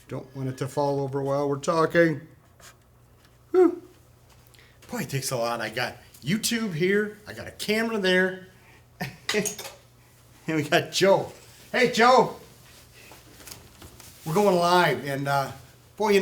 Don't want it to fall over while we're talking. Whew. Boy, it takes a lot. I got YouTube here. I got a camera there. And we got Joe. Hey, Joe. We're going live. And, boy,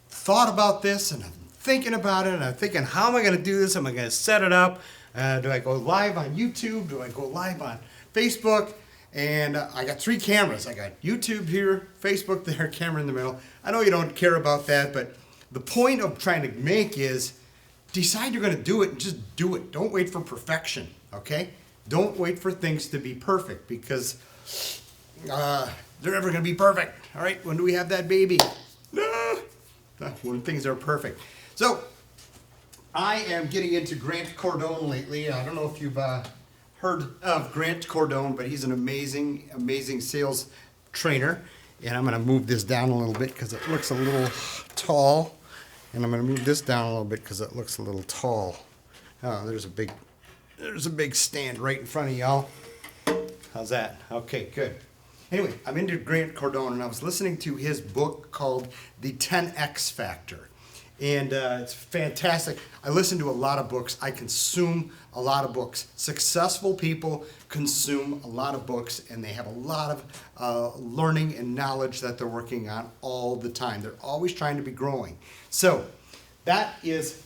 thought about this and I'm thinking about it. And I'm thinking, how am I going to do this? Am I going to set it up? Do I go live on YouTube? Do I go live on Facebook? And I got 3 cameras. I got YouTube here, Facebook there, camera in the middle. I know you don't care about that, but the point of trying to make is decide you're going to do it and just do it. Don't wait for perfection, okay? Don't wait for things to be perfect because they're never going to be perfect, all right? When do we have that baby? No, when things are perfect. So I am getting into Grant Cardone lately. I don't know if you've heard of Grant Cardone, but he's an amazing, amazing sales trainer. And I'm going to move this down a little bit because it looks a little tall. And I'm going to move this down a little bit because it looks a little tall. Oh, there's a big stand right in front of y'all. How's that? Okay, good. Anyway, I'm into Grant Cardone, and I was listening to his book called The 10X Factor. And it's fantastic. I listen to a lot of books. I consume a lot of books. Successful people consume a lot of books, and they have a lot of learning and knowledge that they're working on all the time. They're always trying to be growing. So that is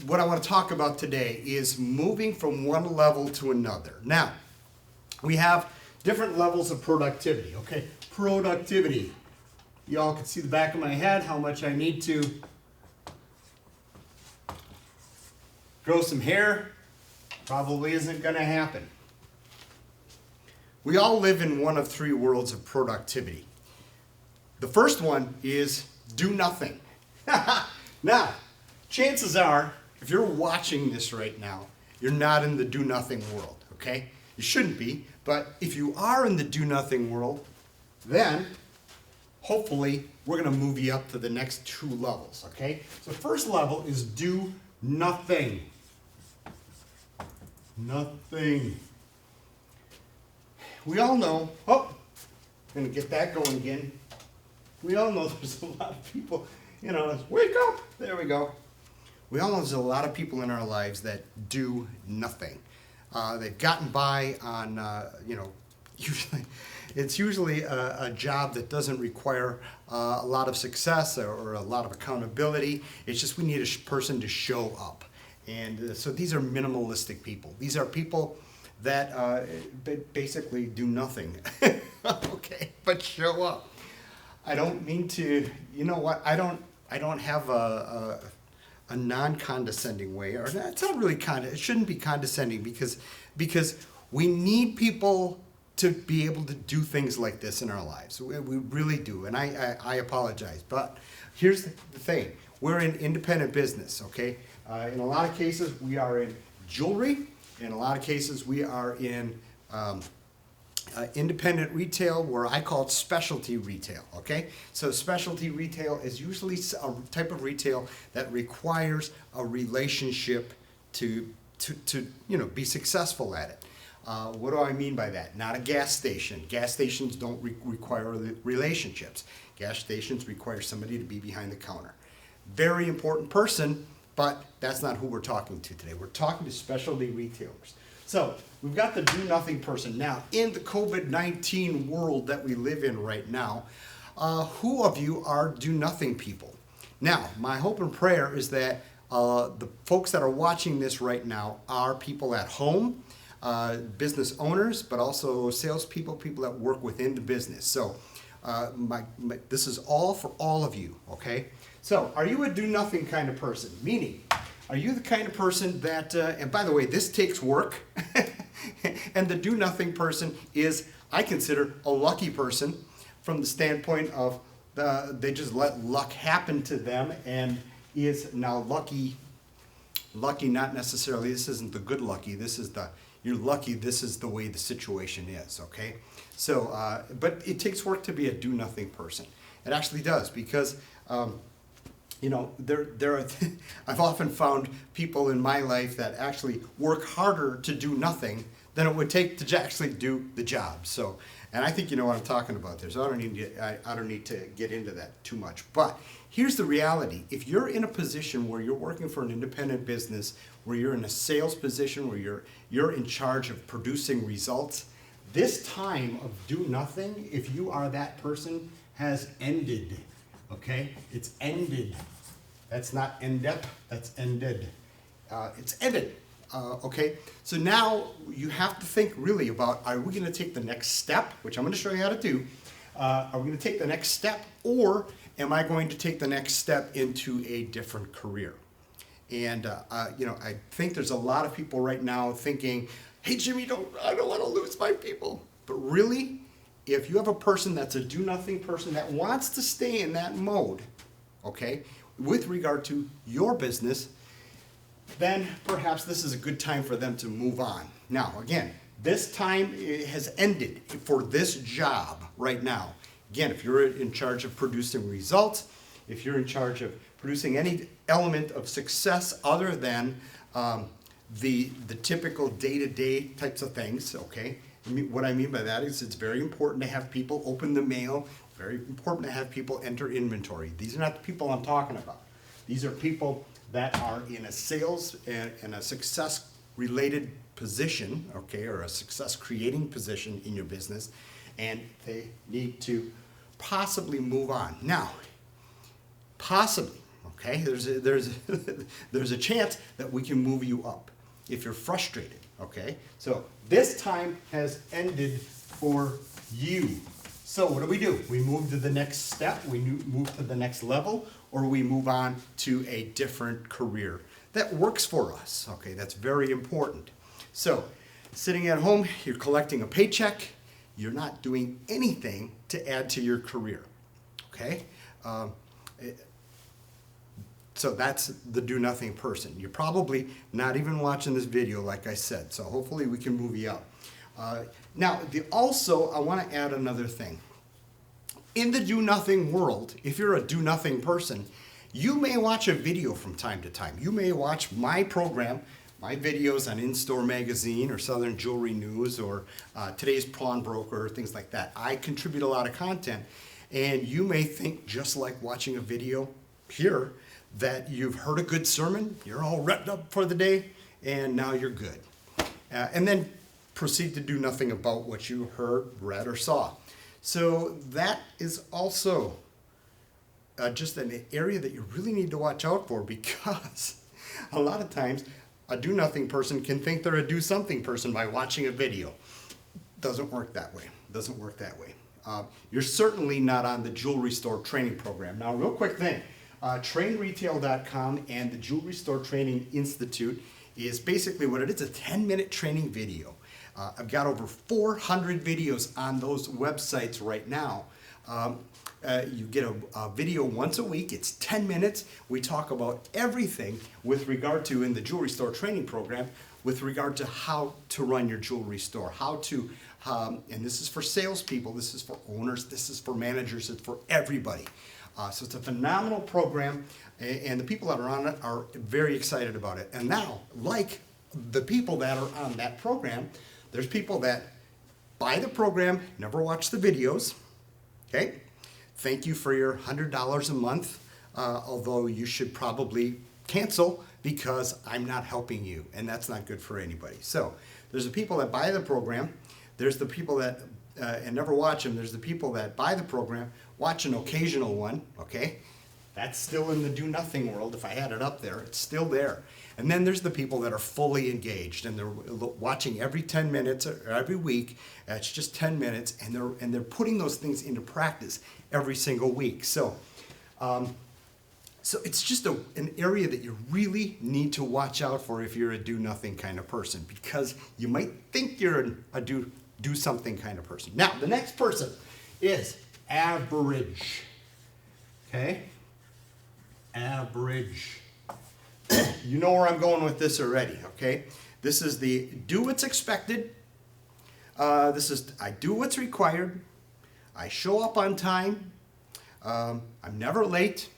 what I want to talk about today is moving from one level to another. Now, we have different levels of productivity. Okay, productivity. Y'all can see the back of my head, how much I need to grow some hair. Probably isn't going to happen. We all live in one of 3 worlds of productivity. The first one is do nothing. Now, chances are, if you're watching this right now, you're not in the do nothing world, okay? You shouldn't be, but if you are in the do nothing world, then hopefully we're going to move you up to the next 2 levels, okay? So first level is do nothing. Nothing. We all know, gonna get that going again. We all know there's a lot of people, wake up, there we go. We all know there's a lot of people in our lives that do nothing. They've gotten by on, usually a job that doesn't require a lot of success or a lot of accountability. It's just we need a person to show up. And so these are minimalistic people. These are people that basically do nothing. Okay, but show up. I don't mean to, I don't have a non-condescending way, or it's not really it shouldn't be condescending because we need people to be able to do things like this in our lives. We really do, and I apologize. But here's the thing. We're in independent business, okay? In a lot of cases, we are in jewelry. In a lot of cases, we are in independent retail, where I call it specialty retail, okay? So specialty retail is usually a type of retail that requires a relationship to be successful at it. What do I mean by that? Not a gas station. Gas stations don't require relationships. Gas stations require somebody to be behind the counter. Very important person, but that's not who we're talking to today. We're talking to specialty retailers. So we've got the do-nothing person. Now, in the COVID-19 world that we live in right now, who of you are do-nothing people? Now, my hope and prayer is that the folks that are watching this right now are people at home, business owners, but also salespeople, people that work within the business. So this is all for all of you, okay? So, are you a do-nothing kind of person? Meaning, are you the kind of person that, and by the way, this takes work, and the do-nothing person is, I consider, a lucky person from the standpoint of they just let luck happen to them and is now lucky, not necessarily, this isn't the good lucky, you're lucky, this is the way the situation is, okay? So, but it takes work to be a do-nothing person. It actually does, because I've often found people in my life that actually work harder to do nothing than it would take to actually do the job. So, And I think you know what I'm talking about there, so I don't need to get into that too much. But here's the reality. If you're in a position where you're working for an independent business, where you're in a sales position, where you're in charge of producing results, this time of do nothing, if you are that person, has ended. Okay? It's ended. That's not end up, that's ended. It's ended. Okay, so now you have to think really about, are we going to take the next step, which I'm going to show you how to do. Are we going to take the next step, or am I going to take the next step into a different career? And I think there's a lot of people right now thinking, hey Jimmy, I don't want to lose my people. But really, if you have a person that's a do-nothing person that wants to stay in that mode, okay, with regard to your business, then perhaps this is a good time for them to move on. Now, again, this time has ended for this job right now. Again, if you're in charge of producing results, if you're in charge of producing any element of success other than the typical day-to-day types of things, okay? What I mean by that is it's very important to have people open the mail, very important to have people enter inventory. These are not the people I'm talking about. These are people that are in a sales and a success-related position, okay, or a success-creating position in your business, and they need to possibly move on. Now, possibly, okay, there's a chance that we can move you up if you're frustrated, okay? So this time has ended for you. So what do? We move to the next step, we move to the next level, or we move on to a different career that works for us, okay? That's very important. So sitting at home, you're collecting a paycheck, you're not doing anything to add to your career, okay? So that's the do-nothing person. You're probably not even watching this video, like I said, so hopefully we can move you up. Now, also, I want to add another thing. In the do-nothing world, if you're a do-nothing person, you may watch a video from time to time. You may watch my program, my videos on In-Store Magazine or Southern Jewelry News or Today's Pawnbroker, things like that. I contribute a lot of content, and you may think, just like watching a video here, that you've heard a good sermon, you're all revved up for the day, and now you're good. And then proceed to do nothing about what you heard, read, or saw. So that is also just an area that you really need to watch out for, because a lot of times a do-nothing person can think they're a do-something person by watching a video. Doesn't work that way. Doesn't work that way. You're certainly not on the jewelry store training program. Now, real quick thing. TrainRetail.com and the Jewelry Store Training Institute is basically what it is, a 10-minute training video. I've got over 400 videos on those websites right now. You get a video once a week. It's 10 minutes. We talk about everything with regard to, in the Jewelry Store Training Program, with regard to how to run your jewelry store, how to, and this is for salespeople, this is for owners, this is for managers, it's for everybody. So it's a phenomenal program, and the people that are on it are very excited about it. And now, like the people that are on that program, there's people that buy the program, never watch the videos, okay? Thank you for your $100 a month, although you should probably cancel because I'm not helping you, and that's not good for anybody. So there's the people that buy the program, there's the people that and never watch them. There's the people that buy the program, watch an occasional one, okay? That's still in the do-nothing world. If I had it up there, it's still there. And then there's the people that are fully engaged, and they're watching every 10 minutes or every week. It's just 10 minutes, and they're putting those things into practice every single week. So it's just an area that you really need to watch out for if you're a do-nothing kind of person, because you might think you're a do-something kind of person. Now, the next person is average. Okay? Average. You know where I'm going with this already, okay? This is the do what's expected. This is I do what's required. I show up on time. I'm never late.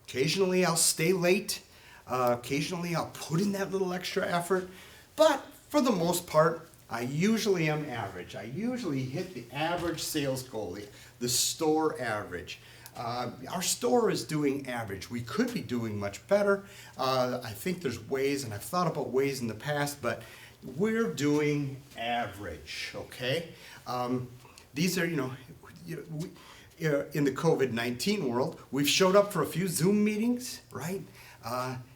Occasionally I'll stay late. Occasionally I'll put in that little extra effort. But for the most part, I usually am average. I usually hit the average sales goal, the store average. Our store is doing average. We could be doing much better. I think there's ways, and I've thought about ways in the past, but we're doing average, okay? These are, in the COVID-19 world, we've showed up for a few Zoom meetings, right?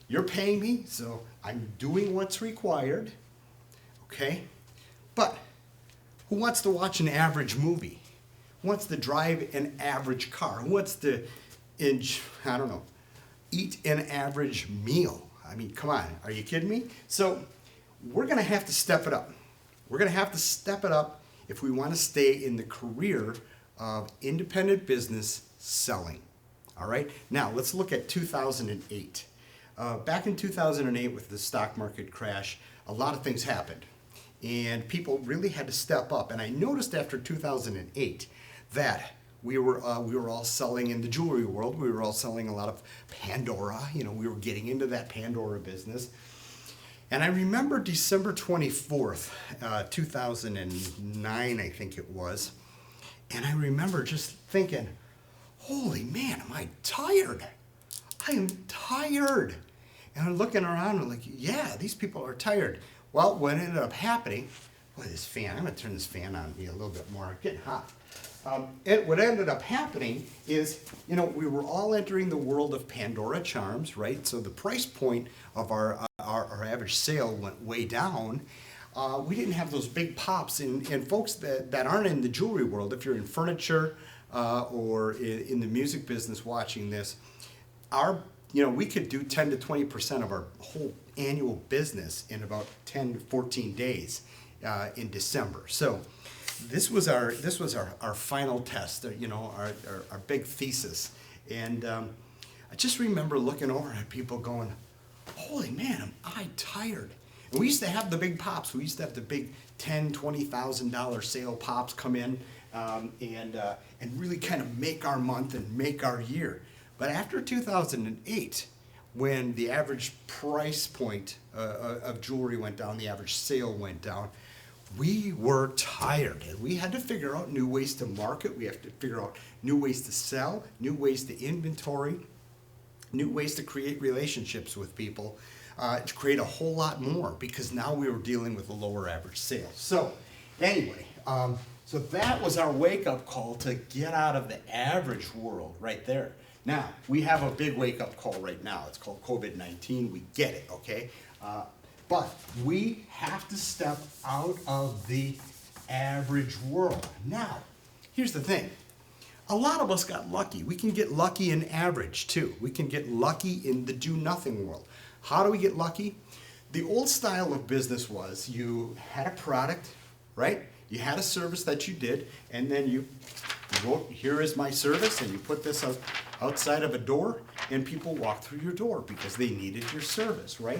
You're paying me, so I'm doing what's required, okay? But who wants to watch an average movie? Who wants to drive an average car? Who wants to, eat an average meal? I mean, come on, are you kidding me? So we're gonna have to step it up. We're gonna have to step it up if we wanna stay in the career of independent business selling. All right, now let's look at 2008. Back in 2008 with the stock market crash, a lot of things happened. And people really had to step up. And I noticed after 2008 that we were all selling in the jewelry world. We were all selling a lot of Pandora. We were getting into that Pandora business. And I remember December 24th, 2009, I think it was. And I remember just thinking, holy man, am I tired? I am tired. And I'm looking around and like, yeah, these people are tired. Well, what ended up happening, boy, this fan, I'm gonna turn this fan on a little bit more, it's getting hot. What ended up happening is, we were all entering the world of Pandora charms, right? So the price point of our average sale went way down. We didn't have those big pops, and folks that aren't in the jewelry world, if you're in furniture or in the music business watching this, we could do 10 to 20% of our whole annual business in about 10 to 14 days in December. So this was our final test, our big thesis. And I just remember looking over at people going, holy man, am I tired? And we used to have the big pops. We used to have the big $10,000, $20,000 sale pops come in and really kind of make our month and make our year. But after 2008, when the average price point of jewelry went down, the average sale went down, we were tired. And we had to figure out new ways to market. We have to figure out new ways to sell, new ways to inventory, new ways to create relationships with people, to create a whole lot more, because now we were dealing with a lower average sale. So anyway, so that was our wake-up call to get out of the average world right there. Now, we have a big wake-up call right now. It's called COVID-19. We get it, okay? But we have to step out of the average world. Now, here's the thing. A lot of us got lucky. We can get lucky in average, too. We can get lucky in the do-nothing world. How do we get lucky? The old style of business was you had a product, right? You had a service that you did, and then you wrote, here is my service, and you put this outside of a door, and people walked through your door because they needed your service, right?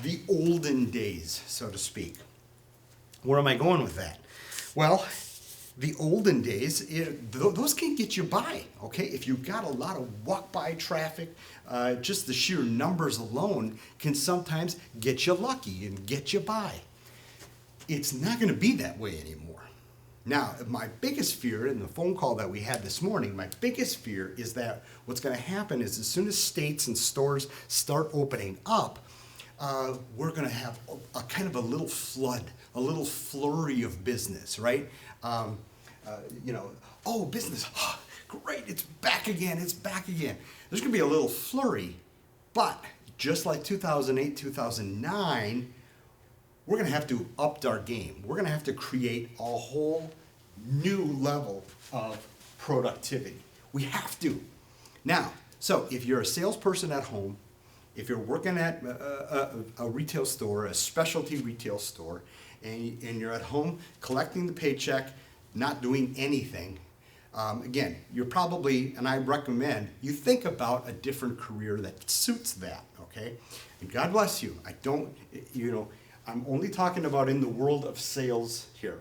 The olden days, so to speak. Where am I going with that? Well, the olden days, those can get you by, okay? If you've got a lot of walk-by traffic, just the sheer numbers alone can sometimes get you lucky and get you by. It's not going to be that way anymore. Now, my biggest fear in the phone call that we had this morning, my biggest fear is that what's going to happen is as soon as states and stores start opening up, we're going to have a kind of a little flood, a little flurry of business, right? Business, great, it's back again, it's back again. There's going to be a little flurry, but just like 2008, 2009, we're going to have to up our game. We're going to have to create a whole new level of productivity. We have to. Now, so if you're a salesperson at home, if you're working at a retail store, a specialty retail store, and you're at home collecting the paycheck, not doing anything, again, you're probably, and I recommend you think about a different career that suits that, okay? And God bless you. I'm only talking about in the world of sales here.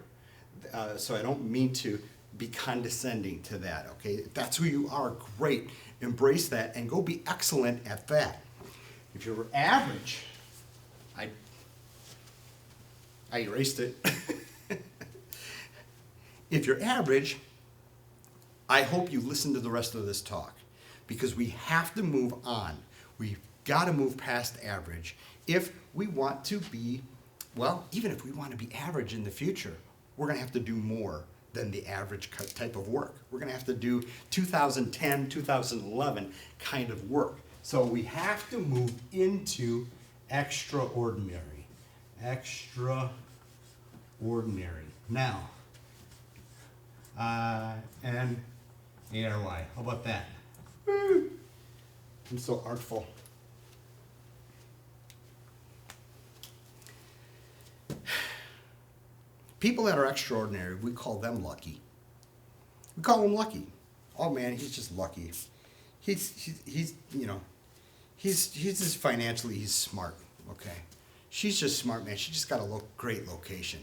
So I don't mean to be condescending to that, okay? If that's who you are, great. Embrace that and go be excellent at that. If you're average, I erased it. If you're average, I hope you listen to the rest of this talk, because we have to move on. We've got to move past average if we want to be, well, even if we want to be average in the future, we're going to have to do more than the average type of work. We're going to have to do 2010, 2011 kind of work. So we have to move into extraordinary. Extraordinary. Now, and A-R-Y. How about that? Woo. I'm so artful. People that are extraordinary, we call them lucky. We call them lucky. Oh man, he's just lucky. He's just financially, he's smart. Okay. She's just smart, man. She just got a great location.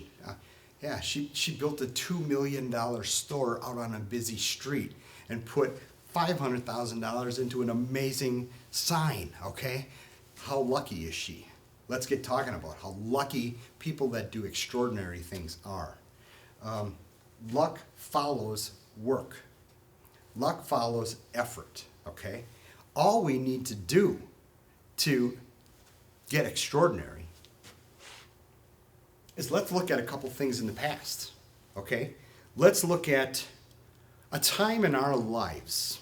Yeah, she built a $2 million store out on a busy street and put $500,000 into an amazing sign, okay? How lucky is she? Let's get talking about how lucky people that do extraordinary things are. Luck follows work. Luck follows effort, okay? All we need to do to get extraordinary is let's look at a couple things in the past, okay? Let's look at a time in our lives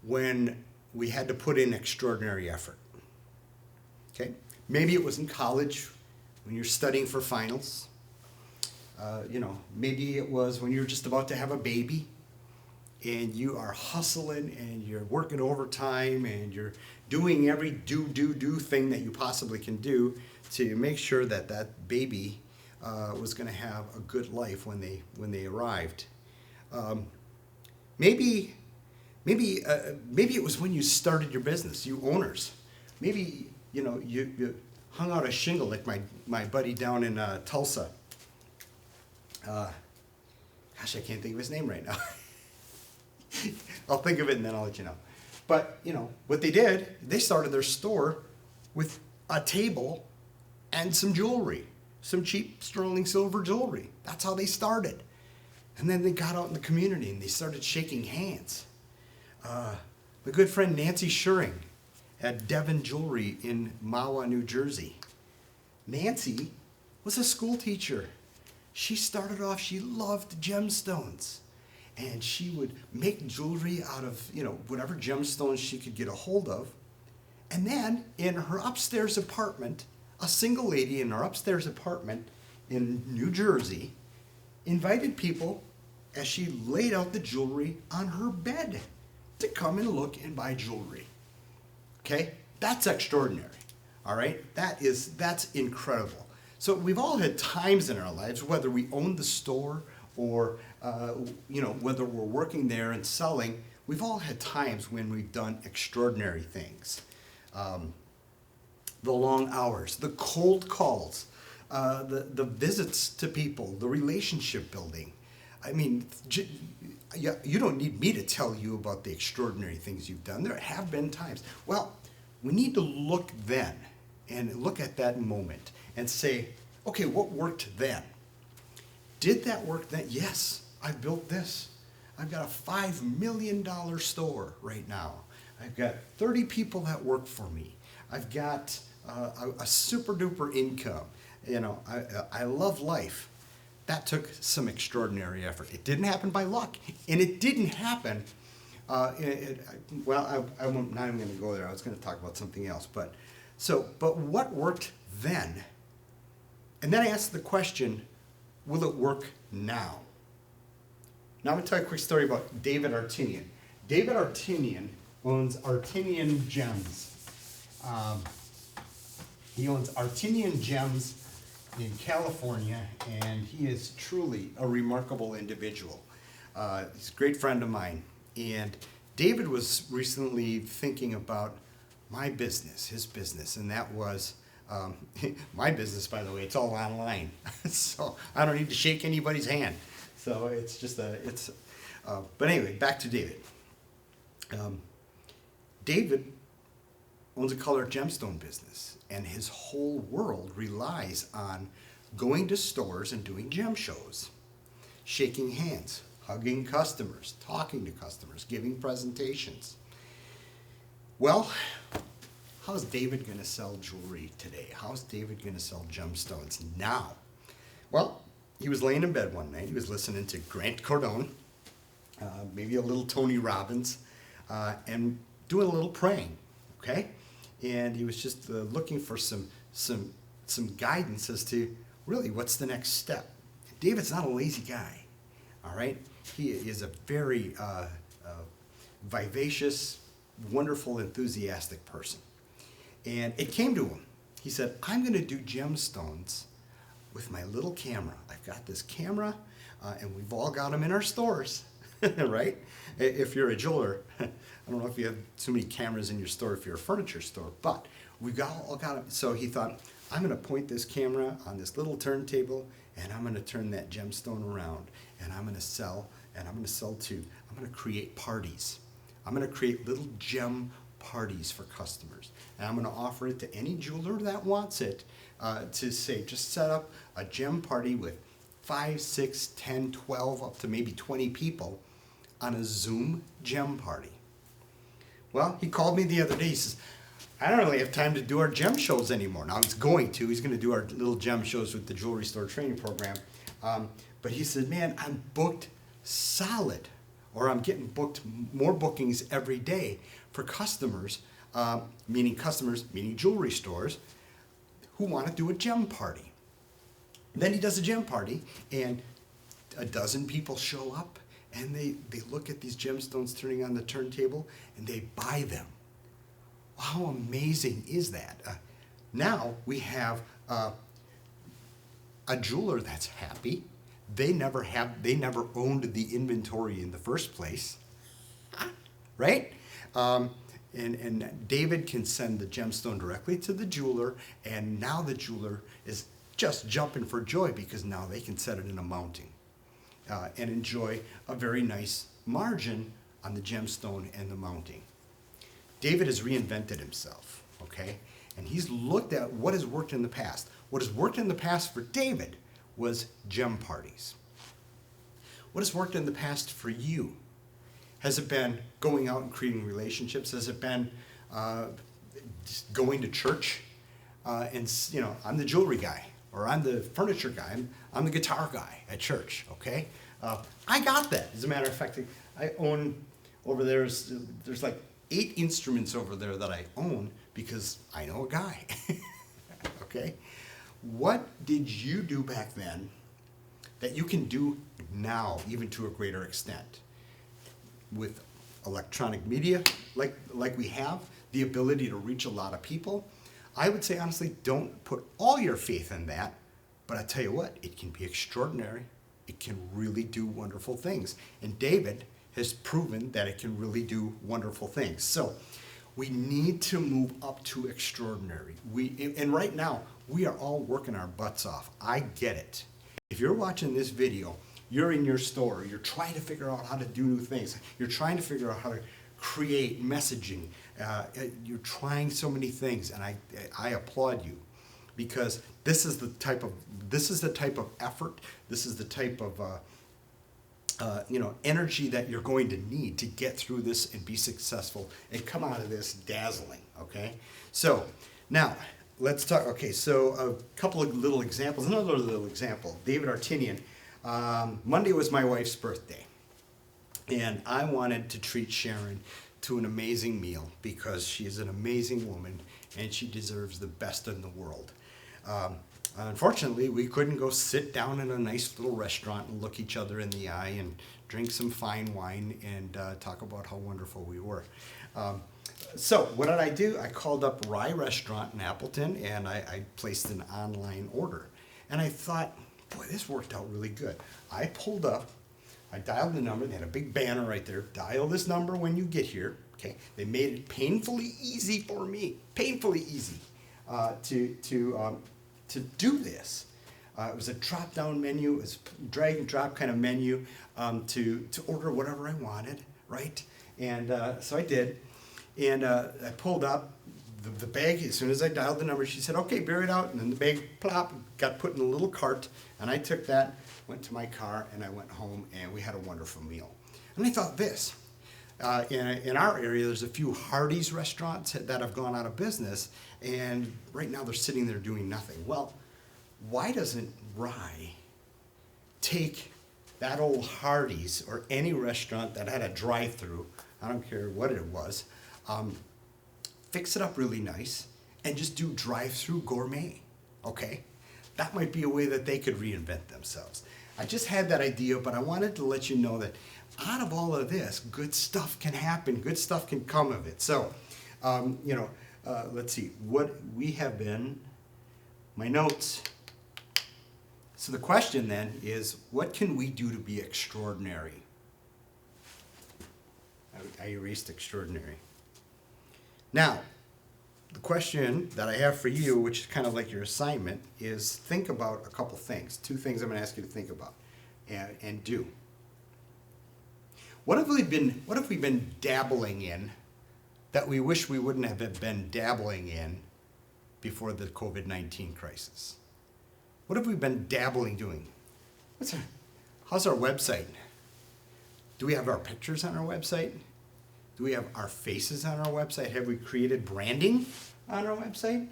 when we had to put in extraordinary effort, okay? Maybe it was in college when you're studying for finals. Maybe it was when you're just about to have a baby and you are hustling and you're working overtime and you're doing every do thing that you possibly can do to make sure that that baby was going to have a good life when they arrived. Maybe it was when you started your business, you owners. Maybe you hung out a shingle like my buddy down in Tulsa. Gosh, I can't think of his name right now. I'll think of it and then I'll let you know. But, what they did, they started their store with a table and some jewelry, some cheap sterling silver jewelry. That's how they started. And then they got out in the community and they started shaking hands. My good friend Nancy Schuring had Devon Jewelry in Mahwah, New Jersey. Nancy was a school teacher. She started off, she loved gemstones. And she would make jewelry out of, whatever gemstones she could get a hold of. And then in her upstairs apartment, a single lady in her upstairs apartment in New Jersey invited people as she laid out the jewelry on her bed to come and look and buy jewelry. Okay? That's extraordinary. All right? That's incredible. So we've all had times in our lives, whether we owned the store or whether we're working there and selling, we've all had times when we've done extraordinary things. The long hours, the cold calls, the visits to people, the relationship building. I mean, you don't need me to tell you about the extraordinary things you've done. There have been times. Well, we need to look then and look at that moment and say, okay, what worked then? Did that work then? Yes, I built this. I've got a $5 million store right now. I've got 30 people that work for me. I've got a super duper income. I love life. That took some extraordinary effort. It didn't happen by luck, and it didn't happen. I'm not even going to go there. I was going to talk about something else. But what worked then? And then I asked the question, will it work now? Now I'm going to tell you a quick story about David Artinian. David Artinian owns Artinian Gems. He owns Artinian Gems in California, and he is truly a remarkable individual. He's a great friend of mine. And David was recently thinking about my business, his business, and that was my business, by the way. It's all online, so I don't need to shake anybody's hand. So it's just but anyway, back to David. David owns a colored gemstone business, and his whole world relies on going to stores and doing gem shows, shaking hands, hugging customers, talking to customers, giving presentations. Well, how's David going to sell jewelry today? How's David going to sell gemstones now? Well, he was laying in bed one night. He was listening to Grant Cardone, maybe a little Tony Robbins, and doing a little praying, okay? And he was just looking for some guidance as to really what's the next step. David's not a lazy guy, all right? He is a very vivacious, wonderful, enthusiastic person. And it came to him. He said, I'm going to do gemstones with my little camera. I've got this camera, and we've all got them in our stores, right? If you're a jeweler, I don't know if you have so many cameras in your store if you're a furniture store, but we've all got them. So he thought, I'm going to point this camera on this little turntable, and I'm going to turn that gemstone around, and I'm going to sell, and I'm going to sell too. I'm going to create parties. I'm going to create little gem parties for customers. And I'm going to offer it to any jeweler that wants it to say, just set up a gem party with 5, 6, 10, 12, up to maybe 20 people on a Zoom gem party. Well, he called me the other day. He says, I don't really have time to do our gem shows anymore. Now he's going to. He's going to do our little gem shows with the Jewelry Store Training Program. But he said, man, I'm booked solid. Or I'm getting booked, more bookings every day for customers, meaning jewelry stores, who want to do a gem party. And then he does a gem party, and a dozen people show up, and they look at these gemstones turning on the turntable, and they buy them. How amazing is that? Now we have a jeweler that's happy. They never owned the inventory in the first place, right? And David can send the gemstone directly to the jeweler, and now the jeweler is just jumping for joy because now they can set it in a mounting and enjoy a very nice margin on the gemstone and the mounting. David has reinvented himself, okay? And he's looked at what has worked in the past. What has worked in the past for David was gem parties. What has worked in the past for you? Has it been going out and creating relationships? Has it been just going to church? And I'm the jewelry guy, or I'm the furniture guy, I'm the guitar guy at church, okay? I got that. As a matter of fact, I own over there's like 8 instruments over there that I own because I know a guy, okay? What did you do back then that you can do now, even to a greater extent? With electronic media, like we have, the ability to reach a lot of people, I would say, honestly, don't put all your faith in that, but I tell you what, it can be extraordinary. It can really do wonderful things. And David has proven that it can really do wonderful things. So we need to move up to extraordinary. And right now, we are all working our butts off. I get it. If you're watching this video, you're in your store, you're trying to figure out how to do new things. You're trying to figure out how to create messaging. You're trying so many things, and I applaud you, because this is the type of effort, this is the type of energy that you're going to need to get through this and be successful and come out of this dazzling, okay? So now let's talk, okay, so a couple of little examples. Another little example, David Artinian. Monday was my wife's birthday, and I wanted to treat Sharon to an amazing meal because she is an amazing woman and she deserves the best in the world. Unfortunately, we couldn't go sit down in a nice little restaurant and look each other in the eye and drink some fine wine and talk about how wonderful we were. So what did I do? I called up Rye Restaurant in Appleton, and I placed an online order. And I thought, boy, this worked out really good. I pulled up, I dialed the number. They had a big banner right there. Dial this number when you get here. Okay, they made it painfully easy for me, painfully easy to do this. It was a drop-down menu, it was a drag and drop kind of menu to order whatever I wanted, right? And so I did, and I pulled up. the bag, as soon as I dialed the number, she said, okay, bear it out. And then the bag, plop, got put in a little cart. And I took that, went to my car, and I went home, and we had a wonderful meal. And I thought this. In our area, there's a few Hardee's restaurants that have gone out of business, and right now they're sitting there doing nothing. Well, why doesn't Rye take that old Hardee's or any restaurant that had a drive-through, I don't care what it was, fix it up really nice, and just do drive-through gourmet, okay? That might be a way that they could reinvent themselves. I just had that idea, but I wanted to let you know that out of all of this, good stuff can happen, good stuff can come of it. So, let's see, what we have been, my notes. So the question then is, what can we do to be extraordinary? I erased extraordinary. Now, the question that I have for you, which is kind of like your assignment, is think about a couple things. Two things I'm going to ask you to think about and do. What have we been dabbling in that we wish we wouldn't have been dabbling in before the COVID-19 crisis? What have we been dabbling doing? How's our website? Do we have our pictures on our website? Do we have our faces on our website? Have we created branding on our website?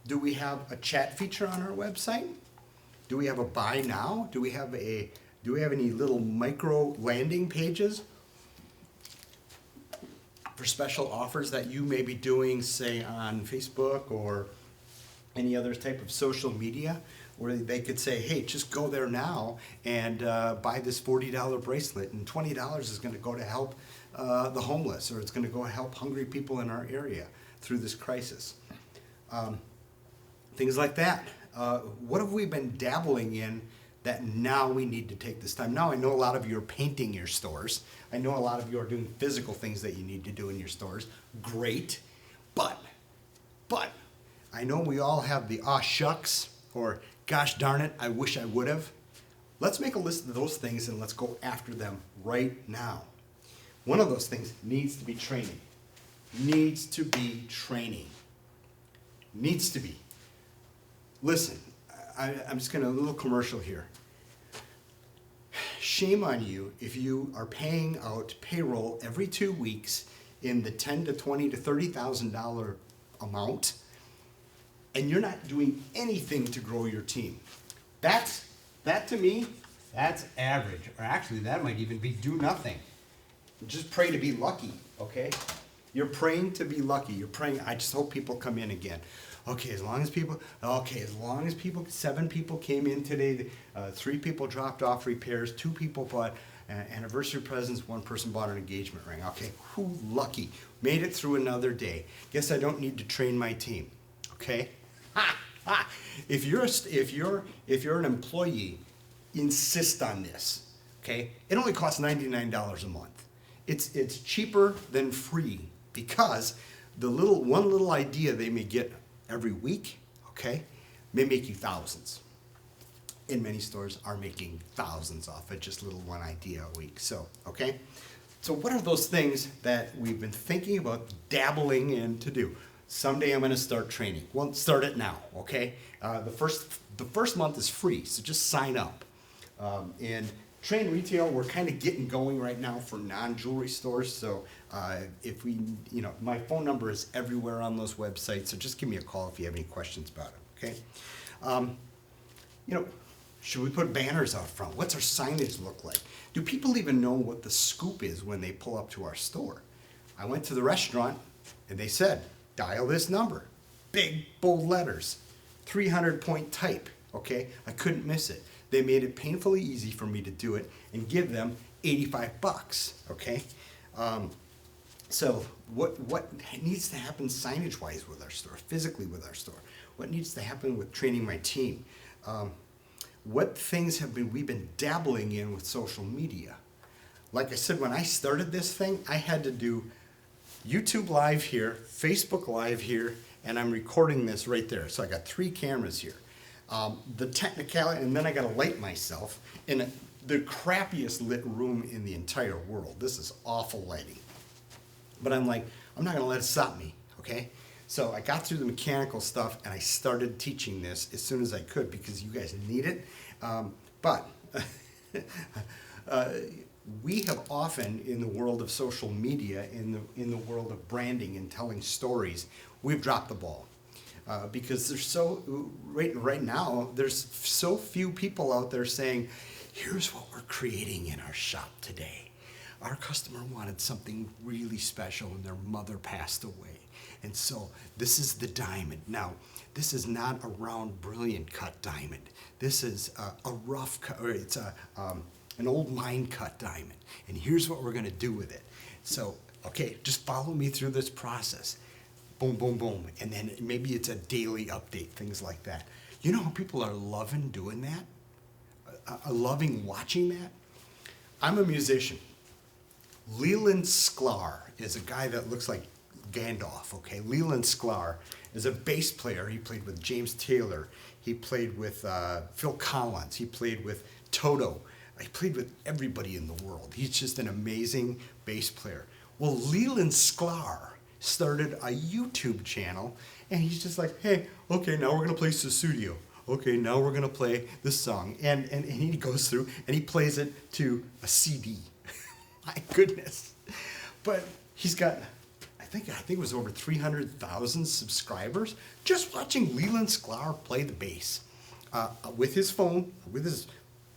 Do we have a chat feature on our website? Do we have a buy now? Do we have any little micro landing pages for special offers that you may be doing, say on Facebook or any other type of social media, where they could say, hey, just go there now and buy this $40 bracelet, and $20 is going to go to help the homeless, or it's going to go help hungry people in our area through this crisis. Things like that. What have we been dabbling in that now we need to take this time? Now I know a lot of you are painting your stores. I know a lot of you are doing physical things that you need to do in your stores. Great. But I know we all have the aw shucks, or gosh darn it, I wish I would have. Let's make a list of those things and let's go after them right now. One of those things needs to be training. Needs to be training. Needs to be. Listen, I'm just going to, a little commercial here. Shame on you if you are paying out payroll every 2 weeks in the $10,000 to $20,000 to $30,000 amount, and you're not doing anything to grow your team. That to me, that's average. Or actually, that might even be do nothing. Just pray to be lucky, okay? You're praying to be lucky. You're praying, I just hope people come in again. As long as people, 7 people came in today, 3 people dropped off repairs, 2 people bought anniversary presents, 1 person bought an engagement ring. Okay, who lucky? Made it through another day. Guess I don't need to train my team, okay? If you're an employee, insist on this, okay? It only costs $99 a month. It's cheaper than free, because one little idea they may get every week, okay, may make you thousands. In many stores are making thousands off of just little one idea a week. So, okay? So what are those things that we've been thinking about dabbling in to do? Someday I'm going to start training. Well, start it now, okay? The first month is free, so just sign up. And Train Retail, we're kind of getting going right now for non-jewelry stores. So if we, my phone number is everywhere on those websites. So just give me a call if you have any questions about it, okay? Should we put banners out front? What's our signage look like? Do people even know what the scoop is when they pull up to our store? I went to the restaurant and they said, dial this number. Big, bold letters. 300-point type, okay? I couldn't miss it. They made it painfully easy for me to do it and give them $85, okay? So what needs to happen signage-wise with our store, physically with our store? What needs to happen with training my team? What things have we been dabbling in with social media? Like I said, when I started this thing, I had to do YouTube Live here, Facebook Live here, and I'm recording this right there. So I got 3 cameras here. The technicality, and then I got to light myself in the crappiest lit room in the entire world. This is awful lighting. But I'm like, I'm not going to let it stop me, okay? So I got through the mechanical stuff and I started teaching this as soon as I could because you guys need it. But we have often, in the world of social media, in the world of branding and telling stories, we've dropped the ball. Because there's right now, there's so few people out there saying, here's what we're creating in our shop today. Our customer wanted something really special and their mother passed away. And so this is the diamond. Now, this is not a round, brilliant cut diamond. This is a rough cut, or it's an old line cut diamond. And here's what we're gonna do with it. So, okay, just follow me through this process. Boom, boom, boom. And then maybe it's a daily update, things like that. You know how people are loving doing that? Loving watching that? I'm a musician. Leland Sklar is a guy that looks like Gandalf, okay? Leland Sklar is a bass player. He played with James Taylor. He played with Phil Collins. He played with Toto. He played with everybody in the world. He's just an amazing bass player. Well, Leland Sklar started a YouTube channel, and he's just like, hey, okay, now we're gonna play Sussudio. Okay, now we're gonna play this song. And he goes through and he plays it to a CD. My goodness. But he's got, I think it was over 300,000 subscribers just watching Leland Sklar play the bass with his phone, with his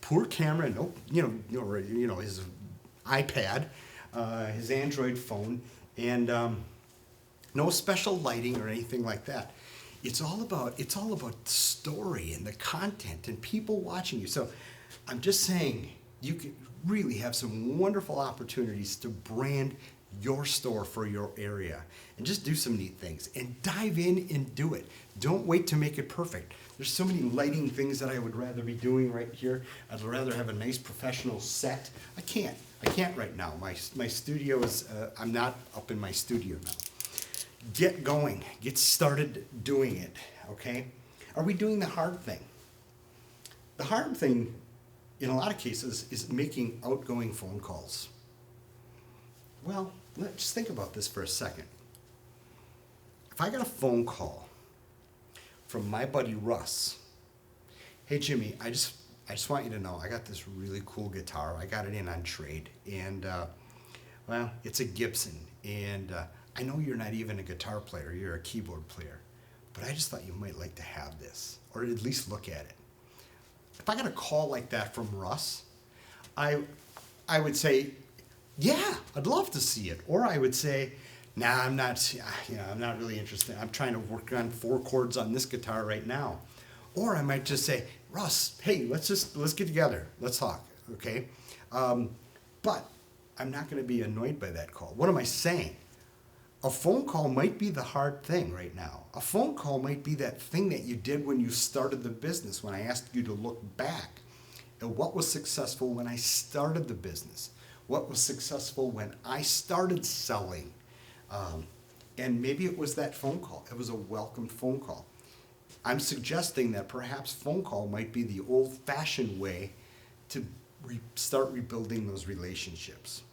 poor camera, his iPad, his Android phone, and no special lighting or anything like that. It's all about the story and the content and people watching you. So I'm just saying you can really have some wonderful opportunities to brand your store for your area and just do some neat things and dive in and do it. Don't wait to make it perfect. There's so many lighting things that I would rather be doing right here. I'd rather have a nice professional set. I can't right now. My studio is, I'm not up in my studio now. Get going, get started doing it, okay? Are we doing the hard thing? The hard thing, in a lot of cases, is making outgoing phone calls. Well, let's just think about this for a second. If I got a phone call from my buddy Russ, hey Jimmy, I just want you to know I got this really cool guitar. I got it in on trade, and well, it's a Gibson, and I know you're not even a guitar player, you're a keyboard player, but I just thought you might like to have this, or at least look at it. If I got a call like that from Russ, I would say, yeah, I'd love to see it. Or I would say, nah, I'm not really interested. I'm trying to work on 4 chords on this guitar right now. Or I might just say, Russ, hey, let's get together. Let's talk, okay? But I'm not gonna be annoyed by that call. What am I saying? A phone call might be the hard thing right now. A phone call might be that thing that you did when you started the business, when I asked you to look back at what was successful when I started the business, what was successful when I started selling. And maybe it was that phone call. It was a welcomed phone call. I'm suggesting that perhaps phone call might be the old-fashioned way to start rebuilding those relationships.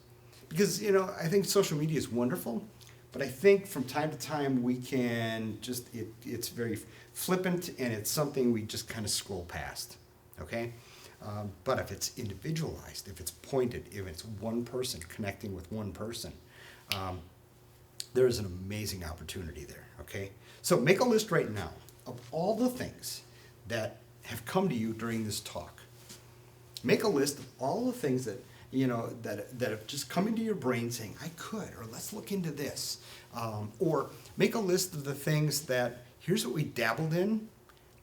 Because, I think social media is wonderful, but I think from time to time we can just, it's very flippant and it's something we just kind of scroll past, okay? But if it's individualized, if it's pointed, if it's one person connecting with one person, there is an amazing opportunity there, okay? So make a list right now of all the things that have come to you during this talk. Make a list of all the things that that have just come into your brain saying, I could, or let's look into this. Or make a list of the things that, here's what we dabbled in,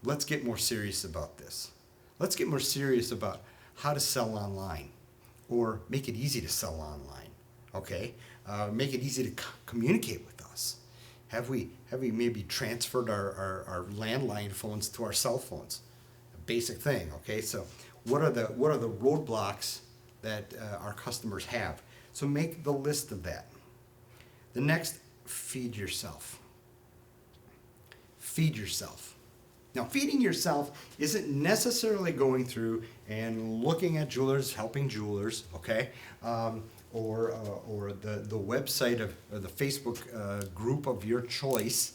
let's get more serious about this. Let's get more serious about how to sell online, or make it easy to sell online, okay? Make it easy to communicate with us. Have we maybe transferred our landline phones to our cell phones? A basic thing, okay? So what are the roadblocks that our customers have? So make the list of that. The next, feed yourself. Feed yourself. Now, feeding yourself isn't necessarily going through and looking at jewelers, helping jewelers, okay? Or the website or the Facebook group of your choice.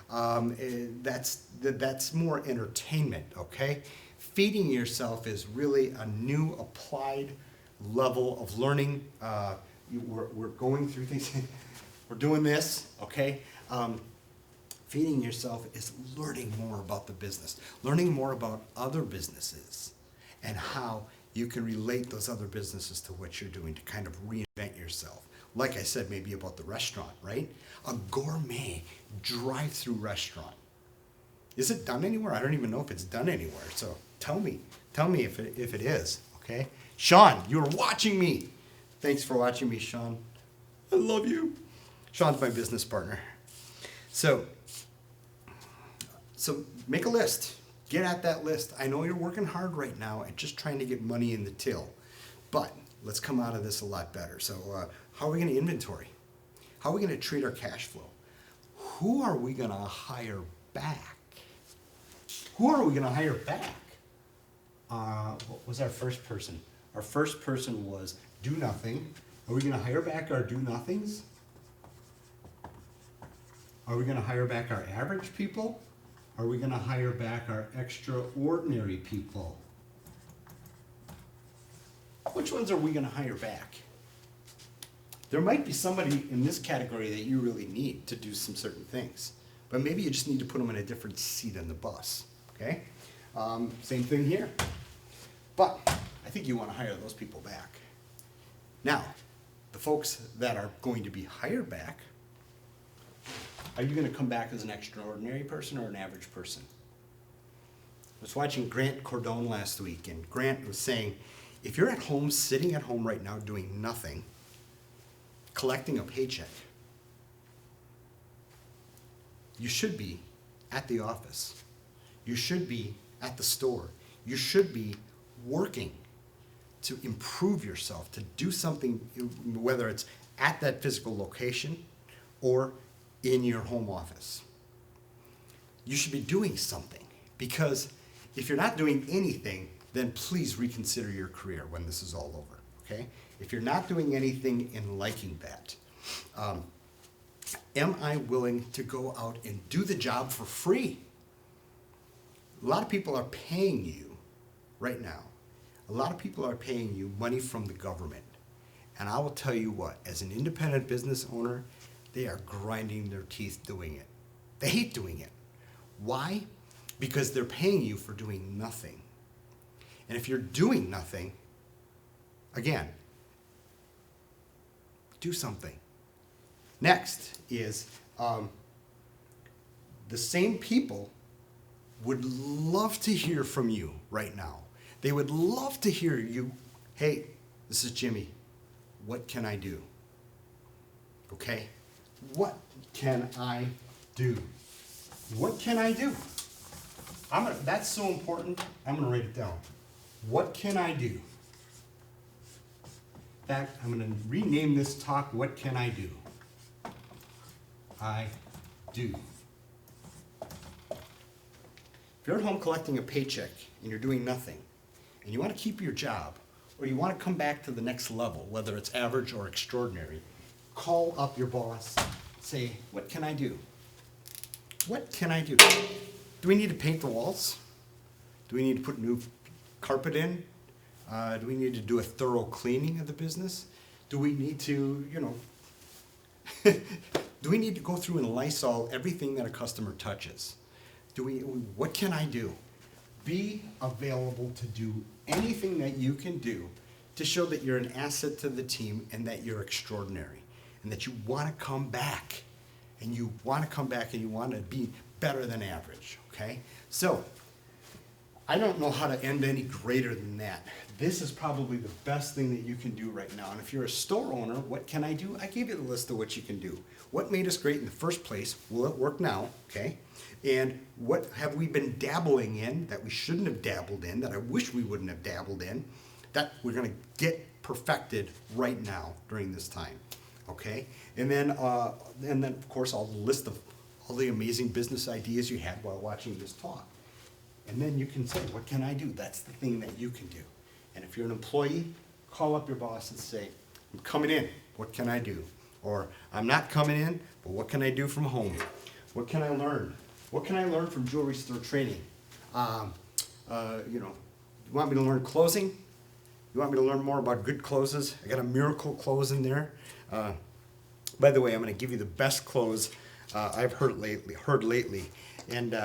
That's more entertainment, okay? Feeding yourself is really a new applied level of learning. We're going through things. We're doing this, okay? Feeding yourself is learning more about the business, learning more about other businesses and how you can relate those other businesses to what you're doing to kind of reinvent yourself. Like I said, maybe about the restaurant, right? A gourmet drive-through restaurant. Is it done anywhere? I don't even know if it's done anywhere. So tell me if it is, okay? Sean, you're watching me. Thanks for watching me, Sean. I love you. Sean's my business partner. So make a list. Get at that list. I know you're working hard right now and just trying to get money in the till, but let's come out of this a lot better. So how are we going to inventory? How are we going to treat our cash flow? Who are we going to hire back? Who are we going to hire back? What was our first person? Our first person was do nothing. Are we going to hire back our do nothings? Are we going to hire back our average people? Are we going to hire back our extraordinary people? Which ones are we going to hire back? There might be somebody in this category that you really need to do some certain things, but maybe you just need to put them in a different seat on the bus, okay? Same thing here. But I think you want to hire those people back. Now, the folks that are going to be hired back, are you going to come back as an extraordinary person or an average person? I was watching Grant Cardone last week, and Grant was saying, if you're at home, sitting at home right now doing nothing, collecting a paycheck, you should be at the office. You should be at the store. You should be working to improve yourself, to do something, whether it's at that physical location or in your home office. You should be doing something, because if you're not doing anything, then please reconsider your career when this is all over, okay? If you're not doing anything and liking that, am I willing to go out and do the job for free? A lot of people are paying you right now. A lot of people are paying you money from the government. And I will tell you what, as an independent business owner, they are grinding their teeth doing it. They hate doing it. Why? Because they're paying you for doing nothing. And if you're doing nothing, again, do something. Next is the same people would love to hear from you right now. They would love to hear you, hey, this is Jimmy. What can I do? Okay? What can I do? What can I do? That's so important, I'm going to write it down. What can I do? In fact, I'm going to rename this talk, What Can I Do? I do. If you're at home collecting a paycheck and you're doing nothing, and you want to keep your job, or you want to come back to the next level, whether it's average or extraordinary, call up your boss, say, what can I do? What can I do? Do we need to paint the walls? Do we need to put new carpet in? Do we need to do a thorough cleaning of the business? Do we need to, do we need to go through and Lysol everything that a customer touches? What can I do? Be available to do anything that you can do to show that you're an asset to the team and that you're extraordinary and that you want to come back and you want to come back and you want to be better than average, okay? So, I don't know how to end any greater than that. This is probably the best thing that you can do right now. And if you're a store owner, what can I do? I gave you the list of what you can do. What made us great in the first place? Will it work now? Okay. And what have we been dabbling in that we shouldn't have dabbled in, that I wish we wouldn't have dabbled in, that we're going to get perfected right now during this time. Okay. And then of course, all the list of all the amazing business ideas you had while watching this talk. And then you can say, what can I do? That's the thing that you can do. And if you're an employee, call up your boss and say, I'm coming in. What can I do? Or I'm not coming in, but what can I do from home? What can I learn? What can I learn from jewelry store training? You want me to learn closing? You want me to learn more about good closes? I got a miracle close in there. By the way, I'm going to give you the best close I've heard lately. And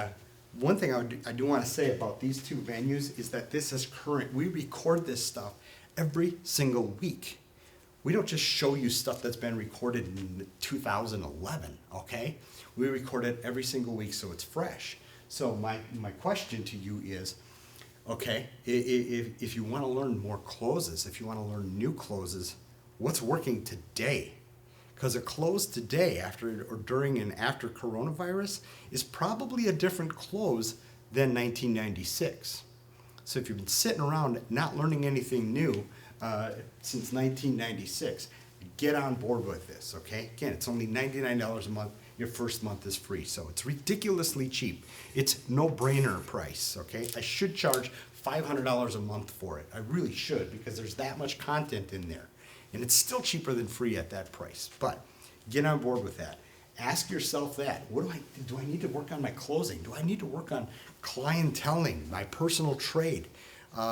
one thing I do want to say about these two venues is that this is current. We record this stuff every single week. We don't just show you stuff that's been recorded in 2011, okay? We record it every single week so it's fresh. So my question to you is, okay, if you want to learn more closes, if you want to learn new closes, what's working today? Because a close today, after or during and after coronavirus, is probably a different close than 1996. So if you've been sitting around not learning anything new since 1996, get on board with this, okay? Again, it's only $99 a month. Your first month is free, so it's ridiculously cheap. It's no-brainer price, okay? I should charge $500 a month for it. I really should, because there's that much content in there. And it's still cheaper than free at that price. But get on board with that. Ask yourself that. What do I need to work on my closing? Do I need to work on clienteling, my personal trade?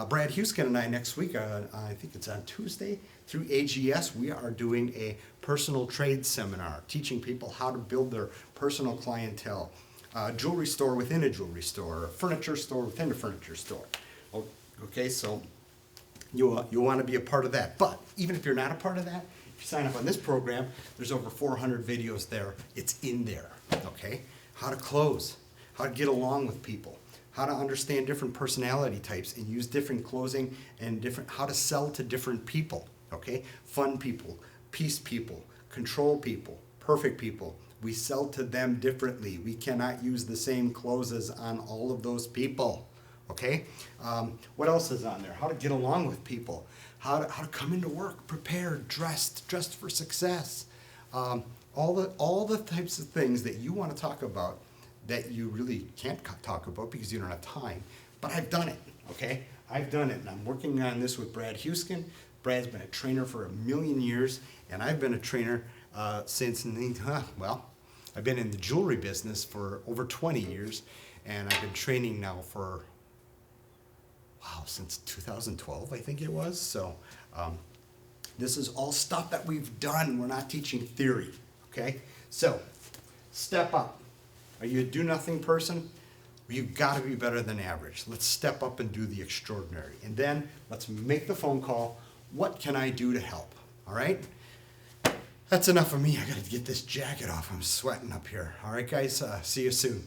Brad Huskin and I next week, I think it's on Tuesday, through AGS, we are doing a personal trade seminar, teaching people how to build their personal clientele. Jewelry store within a jewelry store, a furniture store within a furniture store. Okay, so you'll want to be a part of that. But even if you're not a part of that, if you sign up on this program, there's over 400 videos there. It's in there, okay? How to close, how to get along with people, how to understand different personality types and use different closing and how to sell to different people, okay? Fun people, peace people, control people, perfect people. We sell to them differently. We cannot use the same closes on all of those people, okay? What else is on there? How to get along with people, how to come into work prepared, dressed for success. All the types of things that you want to talk about that you really can't talk about because you don't have time. But I've done it, okay? I've done it, and I'm working on this with Brad Huskin. Brad's been a trainer for 1,000,000 years, and I've been a trainer since, well, I've been in the jewelry business for over 20 years, and I've been training now for, since 2012, I think it was. So this is all stuff that we've done. We're not teaching theory, okay? So step up. Are you a do-nothing person? You've got to be better than average. Let's step up and do the extraordinary. And then let's make the phone call. What can I do to help? All right? That's enough of me. I got to get this jacket off. I'm sweating up here. All right, guys? See you soon.